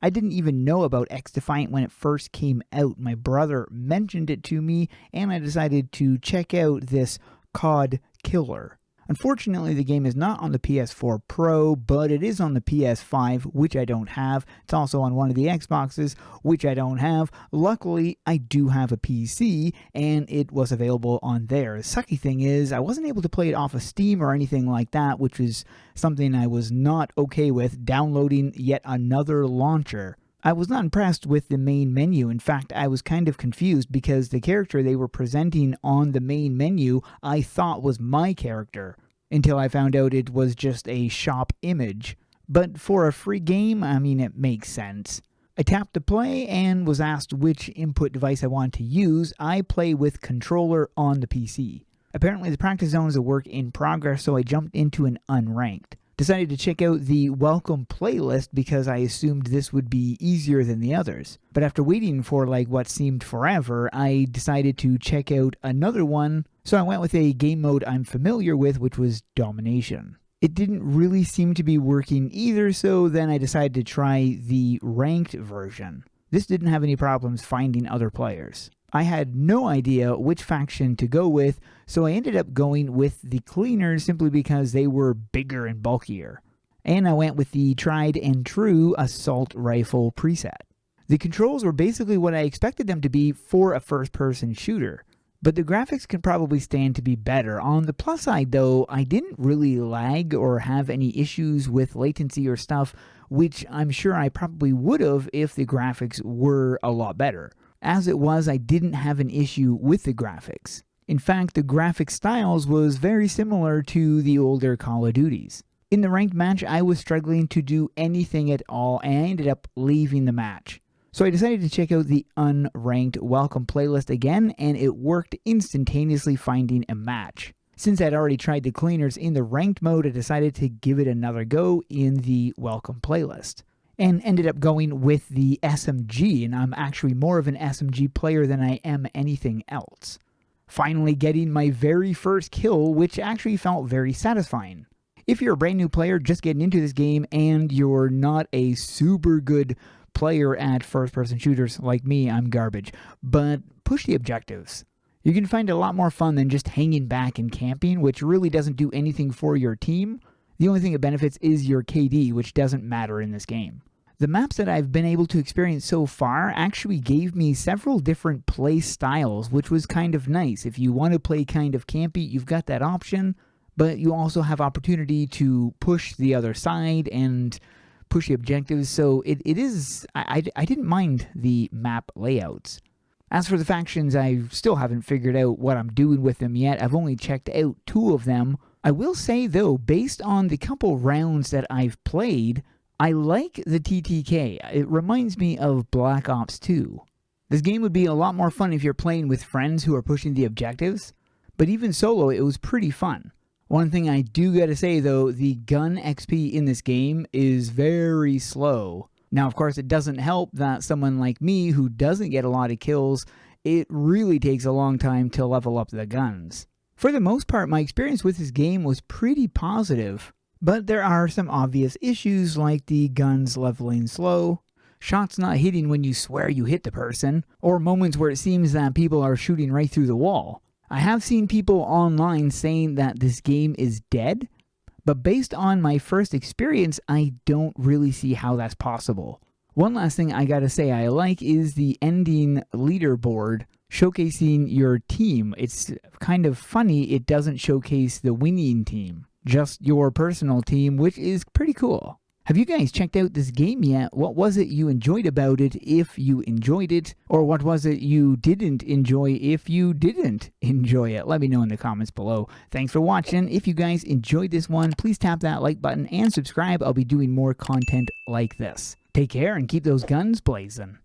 I didn't even know about XDefiant when it first came out. My brother mentioned it to me, and I decided to check out this COD killer. Unfortunately, the game is not on the PS4 Pro, but it is on the PS5, which I don't have. It's also on one of the Xboxes, which I don't have. Luckily, I do have a PC, and it was available on there. The sucky thing is, I wasn't able to play it off of Steam or anything like that, which is something I was not okay with, downloading yet another launcher. I was not impressed with the main menu. In fact, I was kind of confused because the character they were presenting on the main menu I thought was my character, until I found out it was just a shop image. But for a free game, I mean, it makes sense. I tapped to play and was asked which input device I wanted to use. I play with controller on the PC. Apparently the practice zone is a work in progress, so I jumped into an unranked. Decided to check out the welcome playlist because I assumed this would be easier than the others. But after waiting for like what seemed forever, I decided to check out another one, so I went with a game mode I'm familiar with, which was Domination. It didn't really seem to be working either, so then I decided to try the ranked version. This didn't have any problems finding other players. I had no idea which faction to go with, so I ended up going with the cleaners simply because they were bigger and bulkier. And I went with the tried and true assault rifle preset. The controls were basically what I expected them to be for a first-person shooter, but the graphics can probably stand to be better. On the plus side though, I didn't really lag or have any issues with latency or stuff, which I'm sure I probably would have if the graphics were a lot better. As it was, I didn't have an issue with the graphics. In fact, the graphic styles was very similar to the older Call of Duties. In the ranked match, I was struggling to do anything at all, and I ended up leaving the match. So I decided to check out the unranked welcome playlist again, and it worked instantaneously finding a match. Since I'd already tried the cleaners in the ranked mode, I decided to give it another go in the welcome playlist, and ended up going with the SMG, and I'm actually more of an SMG player than I am anything else. Finally getting my very first kill, which actually felt very satisfying. If you're a brand new player just getting into this game and you're not a super good player at first-person shooters like me, I'm garbage, but push the objectives. You can find it a lot more fun than just hanging back and camping, which really doesn't do anything for your team. The only thing it benefits is your KD, which doesn't matter in this game. The maps that I've been able to experience so far actually gave me several different play styles, which was kind of nice. If you want to play kind of campy, you've got that option, but you also have opportunity to push the other side and push the objectives, so it is, I didn't mind the map layouts. As for the factions, I still haven't figured out what I'm doing with them yet. I've only checked out 2 of them. I will say though, based on the couple rounds that I've played, I like the TTK. It reminds me of Black Ops 2. This game would be a lot more fun if you're playing with friends who are pushing the objectives, but even solo it was pretty fun. One thing I do gotta say though, the gun XP in this game is very slow. Now of course it doesn't help that someone like me who doesn't get a lot of kills, it really takes a long time to level up the guns. For the most part, my experience with this game was pretty positive, but there are some obvious issues like the guns leveling slow, shots not hitting when you swear you hit the person, or moments where it seems that people are shooting right through the wall. I have seen people online saying that this game is dead, but based on my first experience, I don't really see how that's possible. One last thing I gotta say I like is the ending leaderboard showcasing your team. It's kind of funny it doesn't showcase the winning team, just your personal team, which is pretty cool. Have you guys checked out this game yet? What was it you enjoyed about it if you enjoyed it? Or what was it you didn't enjoy if you didn't enjoy it? Let me know in the comments below. Thanks for watching. If you guys enjoyed this one, please tap that like button and subscribe. I'll be doing more content like this. Take care and keep those guns blazing.